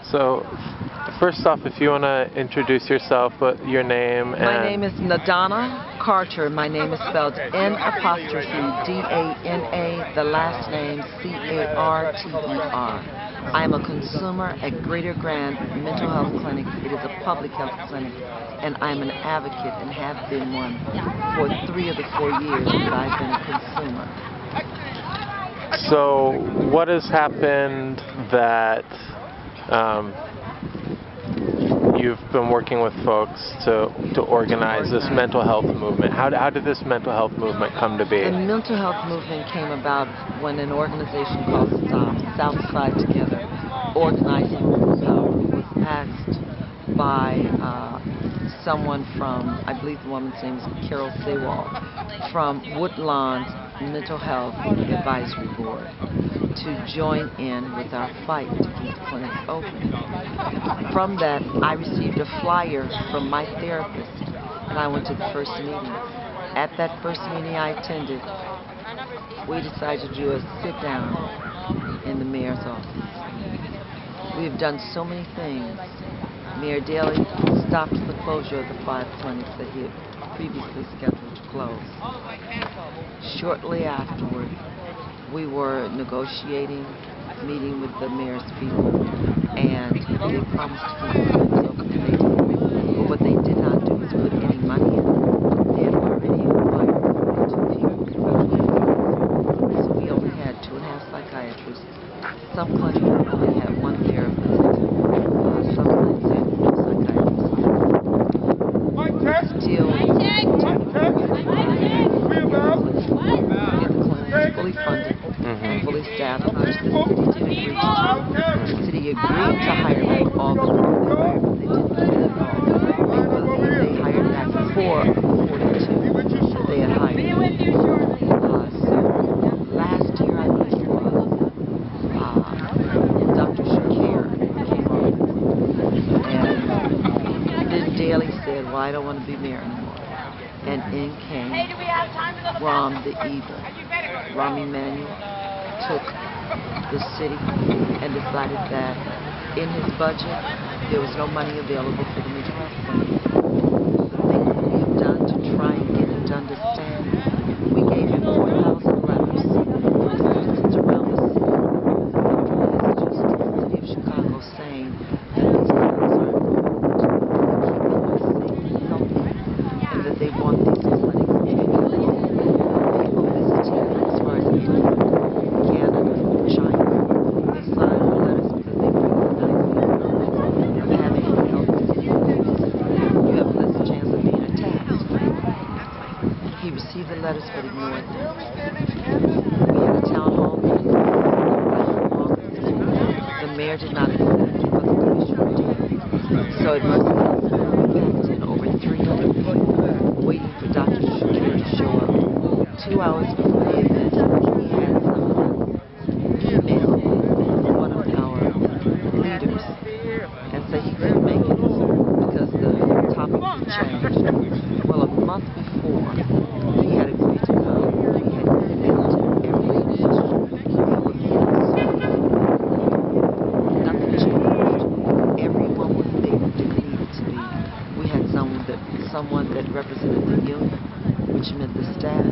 So, first off, if you want to introduce yourself, your name and... My name is Nadana Carter. My name is spelled N''D''A''N''A, the last name C-A-R-T-E-R. I am a consumer at Greater Grand Mental Health Clinic. It is a public health clinic, and I'm an advocate and have been one for 3 of the 4 years that I've been a consumer. So, what has happened that you've been working with folks to organize this mental health movement? How did this mental health movement come to be? The mental health movement came about when an organization called Southside Together, organizing power, was asked by someone from, I believe the woman's name is Carol Sewall, from Woodlawn Mental Health Advisory Board, to join in with our fight to keep the clinics open. From that, I received a flyer from my therapist, and I went to the first meeting. At that first meeting I attended, we decided to do a sit-down in the mayor's office. We have done so many things. Mayor Daley stopped the closure of the 5 clinics that he had previously scheduled to close. Shortly afterward, we were negotiating, meeting with the mayor's people, and they promised to keep the clinics open, and they did. But what they did not do is put any money in. They had already acquired 42 people. So we only had 2.5 psychiatrists. Some clinics only had 1 therapist. Some clinics had no psychiatrists. Still, fully funded and fully staffed, which the city did agree to. The city agreed to hire back all the people they didn't get at all. They hired back 4 of the 42 that they had hired. So last year, I believe it was, Dr. Shakir came on, and then Daley said, well, I don't want to be mayor anymore. And in came Rahm the Evil. Rahm Emanuel took the city and decided that in his budget there was no money available for the mental health clinic. The things that we have done to try and get him to understand, we gave him 4,000 letters from citizens around the city, from the city of Chicago, saying that these clinics are important, that keep people safe and healthy, and that they want these clinics available. People visiting as far as India, Canada, China, they signed the letters because they recognize the importance of having a healthy city. You have less chance of being attacked. He received the letters but ignored them. We had a town hall meeting right in City. The mayor did not accept it, but the commissioner did. So it must have been over 300 people waiting for Dr. Shakir to show up. 2 hours before the event, he had someone email one of our leaders and say he couldn't make it because the topic had changed. Well, a month before he had agreed to come, we had emailed him every instruction. Nothing changed. Everyone was there that needed to be. We had someone that represented the union, which meant the staff.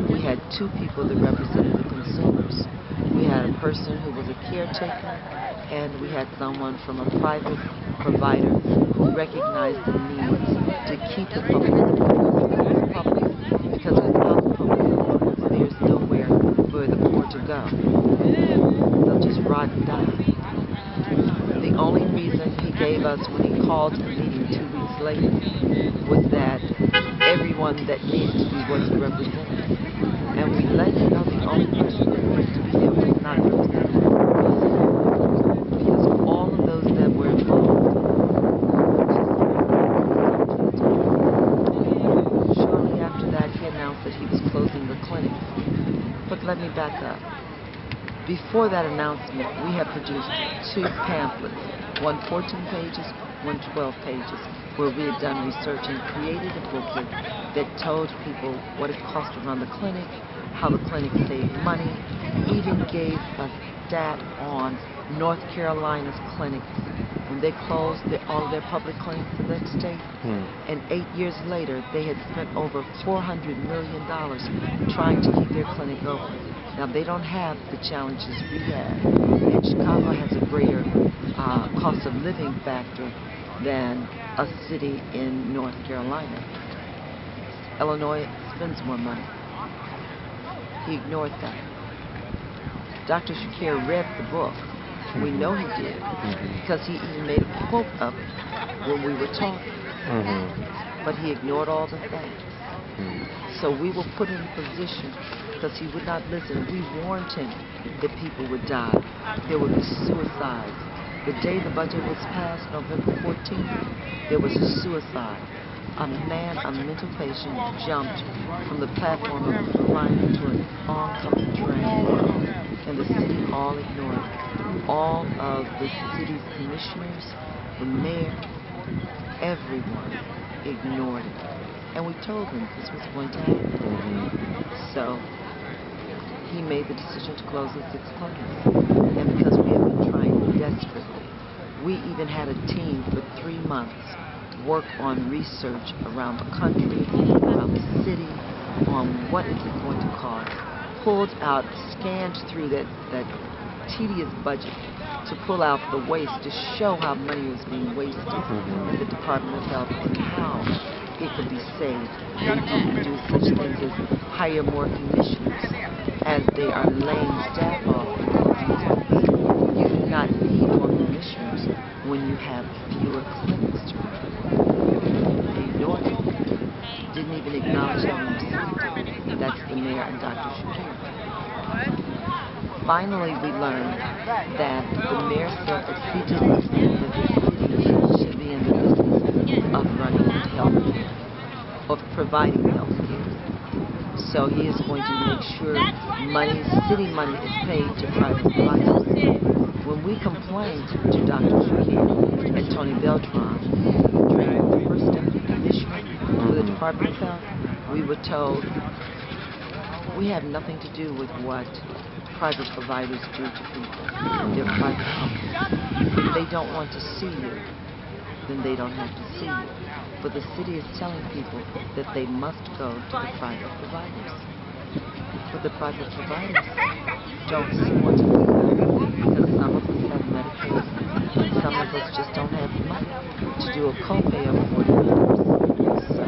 We had 2 people that represented the consumers. We had a person who was a caretaker, and we had someone from a private provider who recognized the needs to keep the public because without public health, there's nowhere for the poor to go. They'll just rot and die. The only reason he gave us when he called the meeting 2 weeks later was that everyone that needs to be was represented. And we let him know the only person that needs to be there was not represented. Because all of those that were involved shortly after that he announced that he was closing the clinic. But let me back up. Before that announcement, we had produced 2 pamphlets, one 14 pages, one 12 pages, where we had done research and created a booklet that told people what it cost to run the clinic, how the clinic saved money, even gave a stat on North Carolina's clinics, when they closed all of their public clinics in that state, and 8 years later, they had spent over $400 million trying to keep their clinic open. Now, they don't have the challenges we have, and Chicago has a greater cost of living factor than a city in North Carolina. Illinois spends more money. He ignored that. Dr. Shakir read the book. We know he did, because he even made a quote of it when we were talking. But he ignored all the facts. So we were put in a position, because he would not listen. We warned him that people would die. There would be suicides. The day the budget was passed, November 14th, there was a suicide. A man, a mental patient, jumped from the platform of the line into an oncoming train, and the city all ignored it. All of the city's commissioners, the mayor, everyone ignored it. And we told him this was going to happen. So he made the decision to close the 6 clinics. And because we have been trying desperately, we even had a team for 3 months work on research around the country, around the city, on what is it going to cost, pulled out, scanned through that tedious budget to pull out the waste, to show how money was being wasted in the Department of Health and how it could be saved. They didn't do such things as hire more commissioners, as they are laying staff off because of this. You do not need more commissioners when you have fewer clinics to run. They ignored it. Didn't even acknowledge how many cities did. That's the mayor and Dr. Shakir. Finally, we learned that the mayor said that he didn't think that the city should be in the business of running health care, of providing health care. So he is going to make sure city money is paid to private providers. When we complained to Dr. Shakir and Tony Beltran, the first deputy commissioner for the Department of Health, we were told, we have nothing to do with what private providers do to people. They're private companies. If they don't want to see you, then they don't have to see you. But the city is telling people that they must go to the private providers. But the private providers don't want to see them, because some of us have Medicaid, and some of us just don't have the money to do a copay of $40. So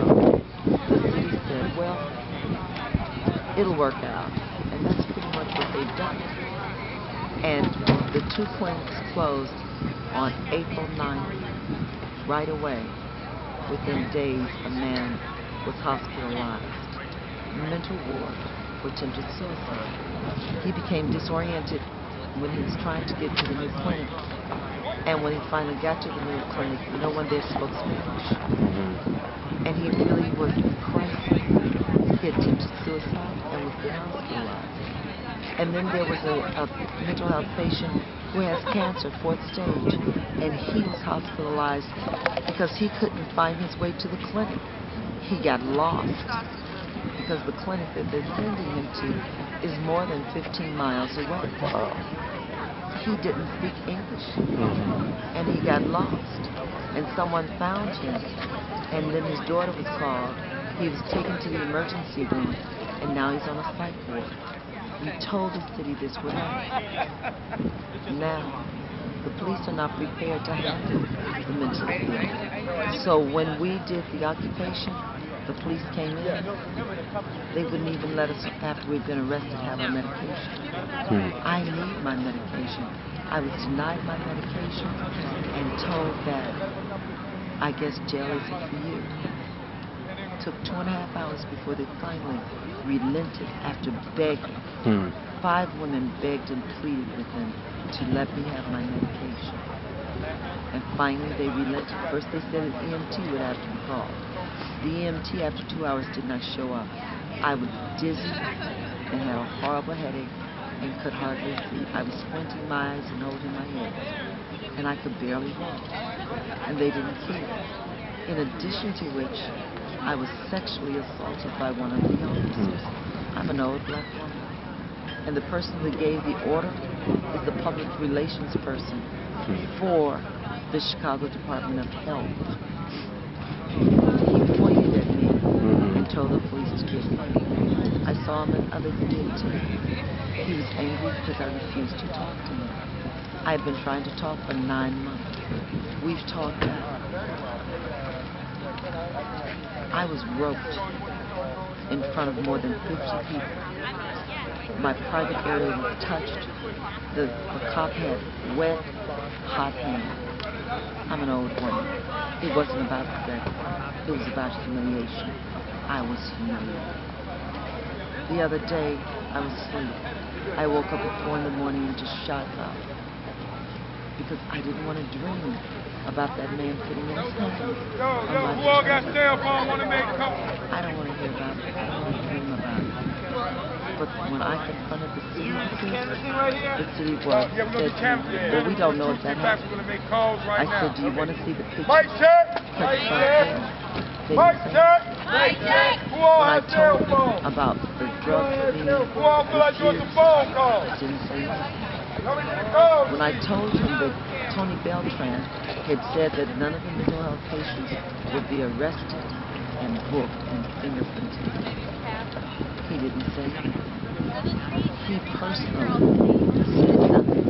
the city said, well, it'll work out. And that's pretty much what they've done. And the 2 clinics closed on April 9th, right away. Within days, a man was hospitalized, mental ward, for attempted suicide. He became disoriented when he was trying to get to the new clinic. And when he finally got to the new clinic, no one there spoke Spanish. And he really was in crisis. He attempted suicide and was hospitalized. And then there was a mental health patient who has cancer, 4th stage, and he was hospitalized because he couldn't find his way to the clinic. He got lost because the clinic that they're sending him to is more than 15 miles away. He didn't speak English, and he got lost. And someone found him, and then his daughter was called. He was taken to the emergency room, and now he's on a psych ward. We told the city this would happen. Now, the police are not prepared to handle the mentally ill. So when we did the occupation, the police came in. They wouldn't even let us, after we'd been arrested, have our medication. I need my medication. I was denied my medication and told that, I guess jail isn't for you. It took 2.5 hours before they finally relented after begging. 5 women begged and pleaded with him to let me have my medication. And finally they relented. First they said an EMT would have to be called. The EMT after 2 hours did not show up. I was dizzy and had a horrible headache and could hardly see. I was squinting my eyes and holding my head. And I could barely walk. And they didn't care. In addition to which, I was sexually assaulted by one of the officers. I'm an old black woman. And the person who gave the order is the public relations person for the Chicago Department of Health. He pointed at me and told the police to get me. I saw him and others did too. He was angry because I refused to talk to him. I had been trying to talk for 9 months. We've talked now. I was roped in front of more than 50 people. My private area was touched. The cop had wet, hot hands. I'm an old woman. It wasn't about sex. It was about humiliation. I was humiliated. The other day, I was asleep. I woke up at 4 in the morning and just shot up because I didn't want to dream about that man putting his hand on my chest. I don't want to hear about it. I don't want to dream about it. But when I confronted the city, the city said to me, well, we don't know if that happened. I said, do you want to see the picture? When I told them about the drugs being refused, didn't say anything. When I told him that Tony Beltran had said that none of the mental health patients would be arrested and booked and fingerprinted, he didn't say anything. He personally said nothing.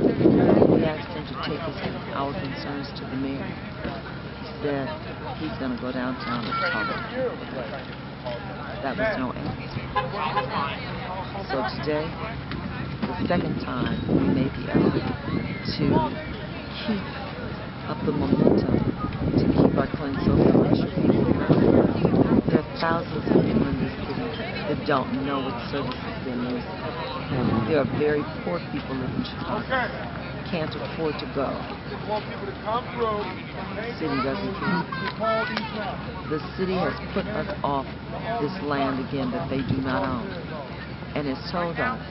We asked him to take our concerns to the mayor. He said he's going to go downtown and talk to him. That was no answer. So today, the second time, we made the effort to keep up the momentum, to keep our clinics open, to make sure people know. There are thousands of people in this city that don't know what services they're losing. There are very poor people living in Chicago, can't afford to go. The city doesn't care. The city has put us off this land again that they do not own, and has told us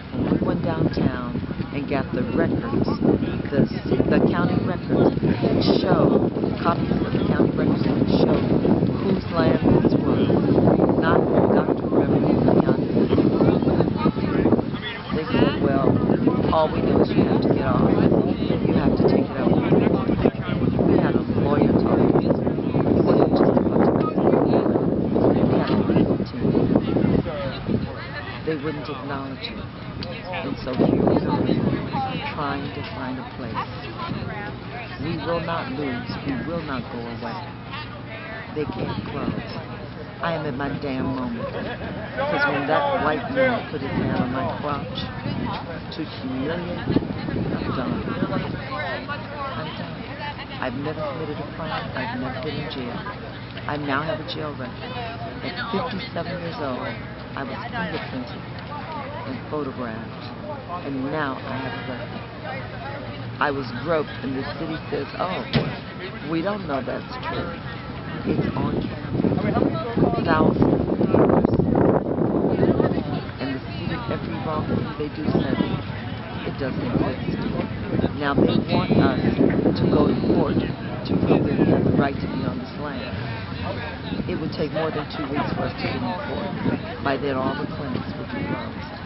when we went downtown and got the records, the county records that show, copies of the county records that show whose land this was, not who got to revenue the county. They said, well, all we know is you have to get off. You have to take it up with the court. We had a lawyer talking to us. He wasn't just a bunch of us. We had a legal team. They wouldn't acknowledge it. And so here we are, trying to find a place. We will not lose. We will not go away. They can't close. I am at my damn moment. Because when that white man put his hand on my crotch to humiliate me, I'm done. I'm done. I've never committed a crime. I've never been in jail. I now have a jail record. At 57 years old, I was fingerprinted and photographed. And now I have a record. I was groped, and the city says, oh, we don't know that's true. It's on camera. Thousands of papers. And the city, every wrong thing they do says it doesn't exist. Now they want us to go to court to prove that we have the right to be on this land. It would take more than 2 weeks for us to get in court. By then all the clinics would be closed.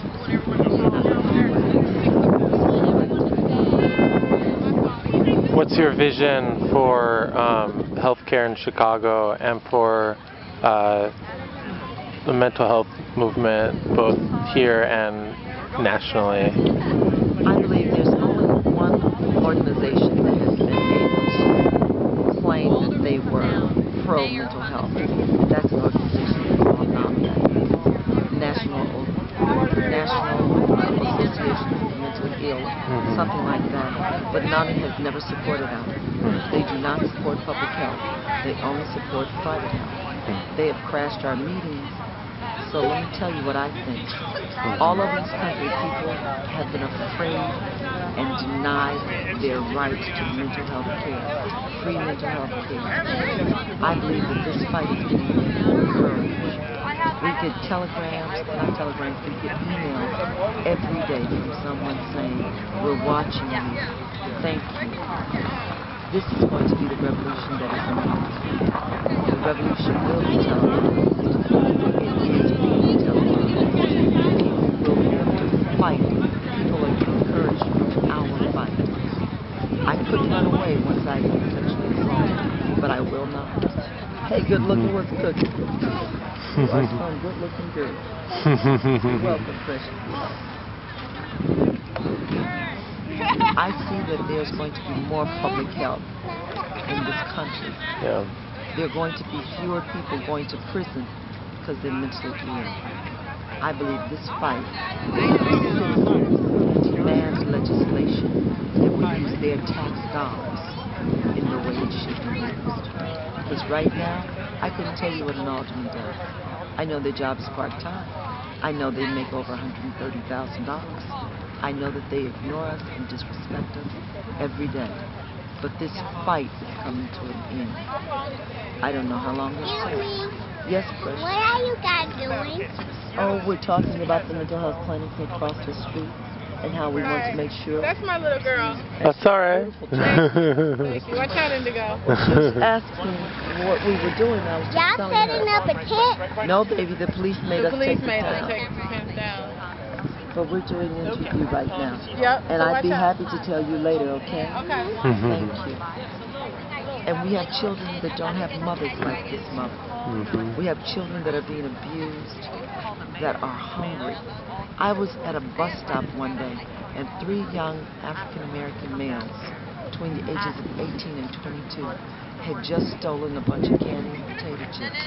What's your vision for healthcare in Chicago and for the mental health movement, both here and nationally? I believe there's only one organization that has been able to claim that they were pro-mental health. That's an organization called NAMI, National Association of the Mentally Ill, something like that. But NAMI has never supported us. They do not support public health. They only support private health. They have crashed our meetings. So let me tell you what I think. All over this country, people have been afraid and denied their right to mental health care, free mental health care. I believe that this fight is getting encouraged. We get telegrams, not telegrams, we get emails every day from someone saying, we're watching you, thank you. This is going to be the revolution that is needed. The revolution will be televised. It is being televised. People will be able to fight, people are encouraged from our fight. I couldn't run away once I was sexually assaulted, but I will not. Hey, good looking, what's cooking? You are some good looking girl. You're welcome, precious. I see that there's going to be more public health in this country. Yeah. There are going to be fewer people going to prison because they're mentally ill. I believe this fight is for citizens to demand legislation that will use their tax dollars in the way it should be used. Because right now, I couldn't tell you what an alderman does. I know their job is part-time. I know they make over $130,000. I know that they ignore us and disrespect us every day. But this fight is coming to an end. I don't know how long this takes. Yes, precious. What are you guys doing? Oh, we're talking about the mental health clinics across the street and how we want to make sure. That's my little girl. That's all right. Thank you. Watch out, Indigo. She was asking what we were doing. I was just Y'all telling setting her. up a tent? No, baby, the police made The us police take made the us down. take the tent down. But we're doing an interview right now. Yep. And so I'd be watch out. happy to tell you later, okay? Okay. Thank you. And we have children that don't have mothers like this mother. We have children that are being abused, that are hungry. I was at a bus stop one day, and 3 young African-American males between the ages of 18 and 22 had just stolen a bunch of candy and potato chips.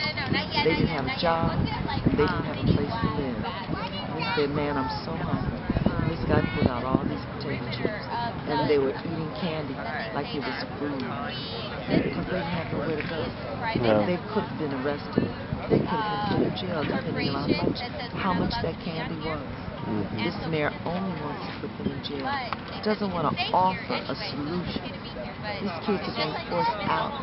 They didn't have a job, and they didn't have a place to live. And they said, man, I'm so hungry. And this guy put out all these potato chips, and they were eating candy like it was food, because they didn't have nowhere to go. Yeah. They could have been arrested. They could have been put in jail, depending on how much that candy was. This mayor only wants to put them in jail. He doesn't want to offer a solution. These kids are being forced out,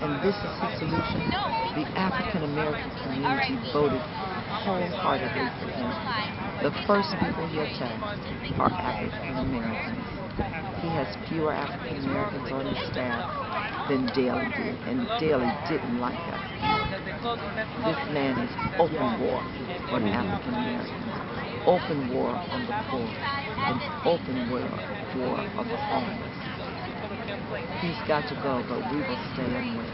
and this is his solution. The African-American community voted wholeheartedly for him. The first people he attacked are African-Americans. He has fewer African-Americans on his staff than Daley did, and Daley didn't like us. This man is open war on African-Americans, open war on the poor, and open war on the homeless. He's got to go, but we will stay and win.